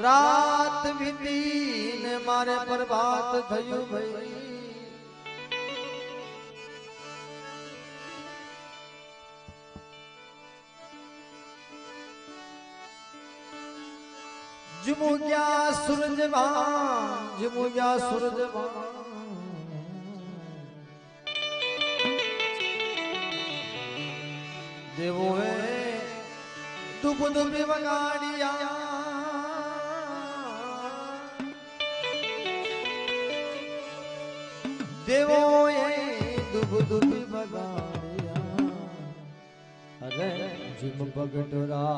રાત વીતી ને મારે પ્રભાત થયું ભાઈ જમુગ્યા સૂરજવાન જમુગ્યા સૂરજવાન દેવોએ દુબ દુબી વગાડિયા દેવોએ દુબ દુબી વગાડિયા અરે જીમ બગટરા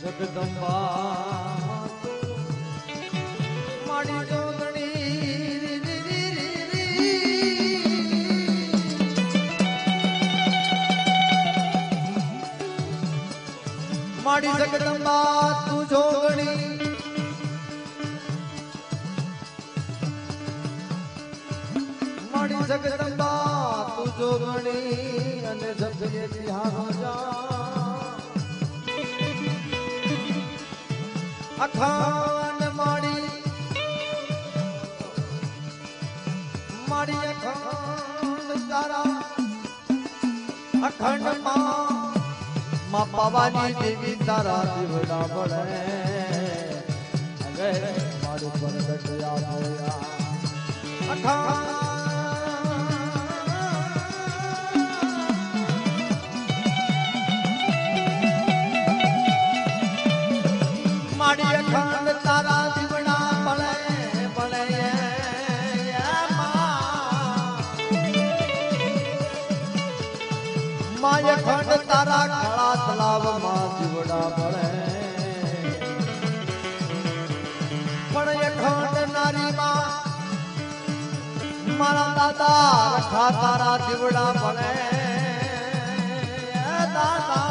જગદંબા માડી જોગણી માડી જગદંબા તું જોગણી માડી જગદંબા તું જોગણી અને જગદે બિહાર જા અખાન માડી માડી અખાન તારા અખંડ માં પાવાની દેવી તારા દીવડા બળે અરે મારું પ્રગટ આવ્યા અખાન માડી અખંડ તારા દીવડા બળે બળે માય અખંડ તારા ખળા તલાવમાં દીવડા બળે પણ અખંડ નારીમાં મારા દાદા રખા તારા દીવડા બળે દાદા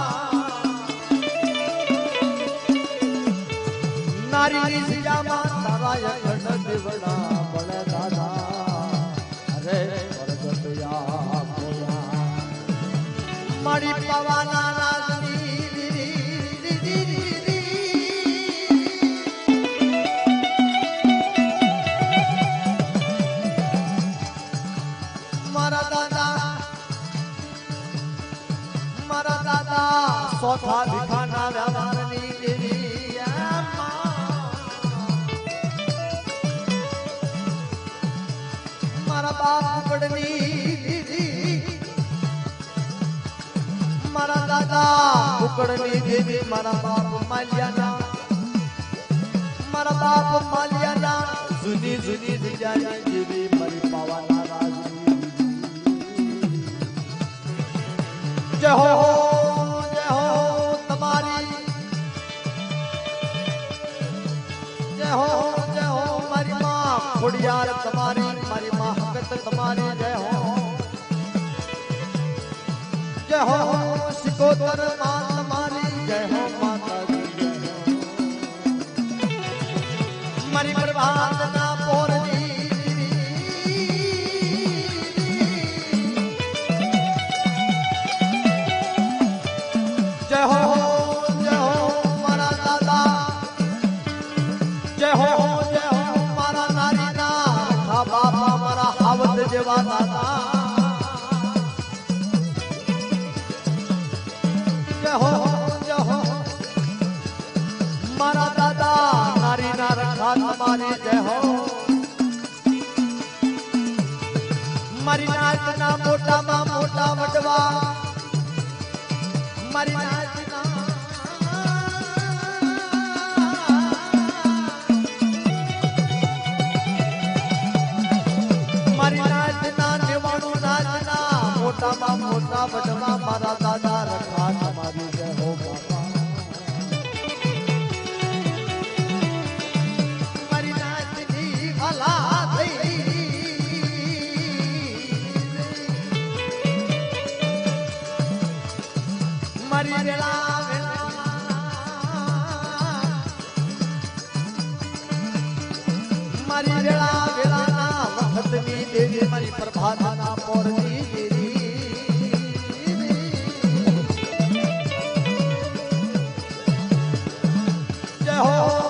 નારી સિયામાં તારા અખંડ દીવડા બળે દાદા અરે પ્રગટ આવ્યા મારી પવાના રાજની મારા દાદા સોથા વિખાના વ્યવહારની દેવી મારા બાપ પડની મારા દાદા ઉકળની દેવી મારા બાપ માલિયાના મારા બાપ માલિયાના જુની જુની જગ્યાની દેવી મારી પાવાના રાજની જય હો તમારી જય હો મારી માં ખોડિયાર તમારી મારી માં હકત તમારી જય હો સિકોતર માં તમારી જય હો માતાજી મારી પ્રભાત ના પોરની જય હો મારા દાદા જય હો મારા નારી ના બાપા મારા હાવત જેવા દાદા જય હો મારા દાદા નારી ના રખા તમારી જય હો મારી નાચ ના મોટામાં મોટા વડવા મારી નાચ મારી નાચ ના નેવાણું નાચ ના મોટામાં મોટા વડવા મારા દાદા રખા તમારી જય હો બાપા મારી નાચની ભલા થઈ મારી વેળા વેળાના વખતની દેવી મારી પ્રભાતના પોરની દેવી જય હો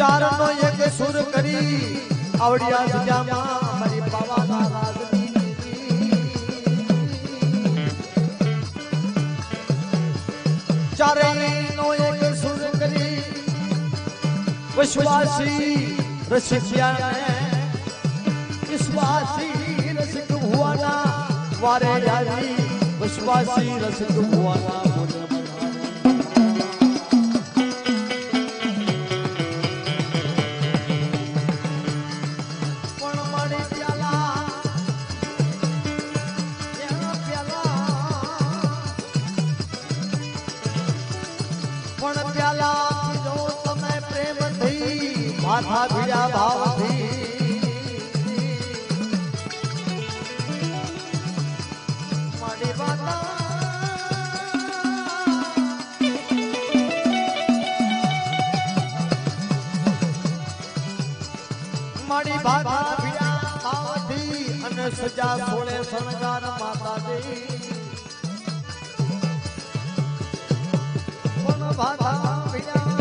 ચારનો એક સુર કરી આવડિયા સજામાં મારી પાવાના રાજની ચારેયનો એક સુર કરી વિશ્વાસી રસિકયાને વિશ્વાસી રસિક ભુવાના વારે આવી વિશ્વાસી રસિક ભુવાના બોલે માથા ભીડા ભાવથી મારી વાતા મારી ભાતા ભીડા ભાવથી અને સજા સોળે શણગાર માતાજી પણ ભાતા ભીડા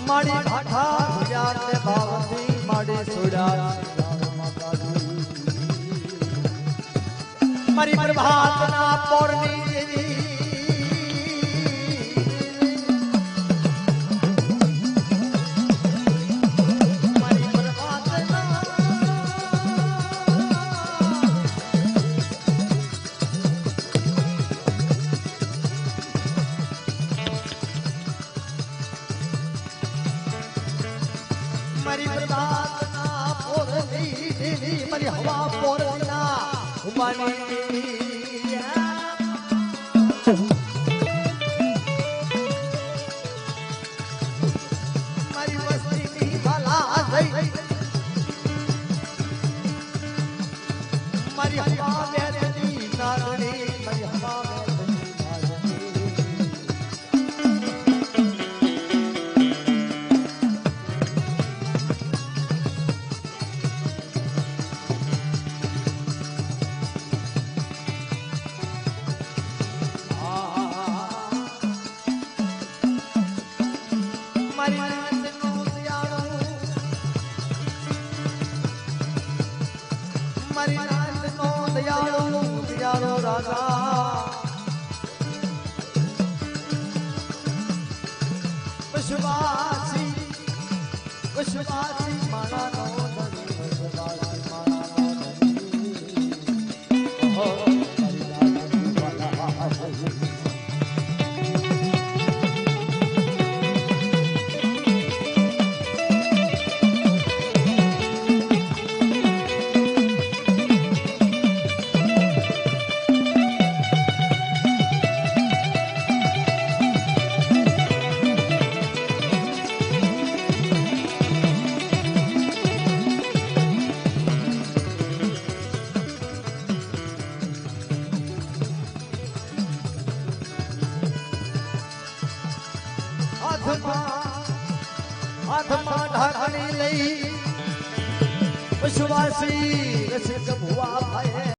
મારી ભાઠા ગુજરાતને ભાવથી મારી સુડા મારી પ્રભાતના પોરની દેવી મારી પ્રભાતના મારી પ્રભાતના પોરની દેવી મારી હવા પોરના ઉમાની મારી વસ્તીની વાલા થઈ મારી હવા બેરની નાગણી મારી હવા મારી નાથનો દયાળો રાજા વિશ્વાસી મારાનો ધણી વિશ્વાસી મારાનો ધણી હાથમાં ઢાંકણી લઈ વિશ્વાસી રસિક ભુવા ભાઈ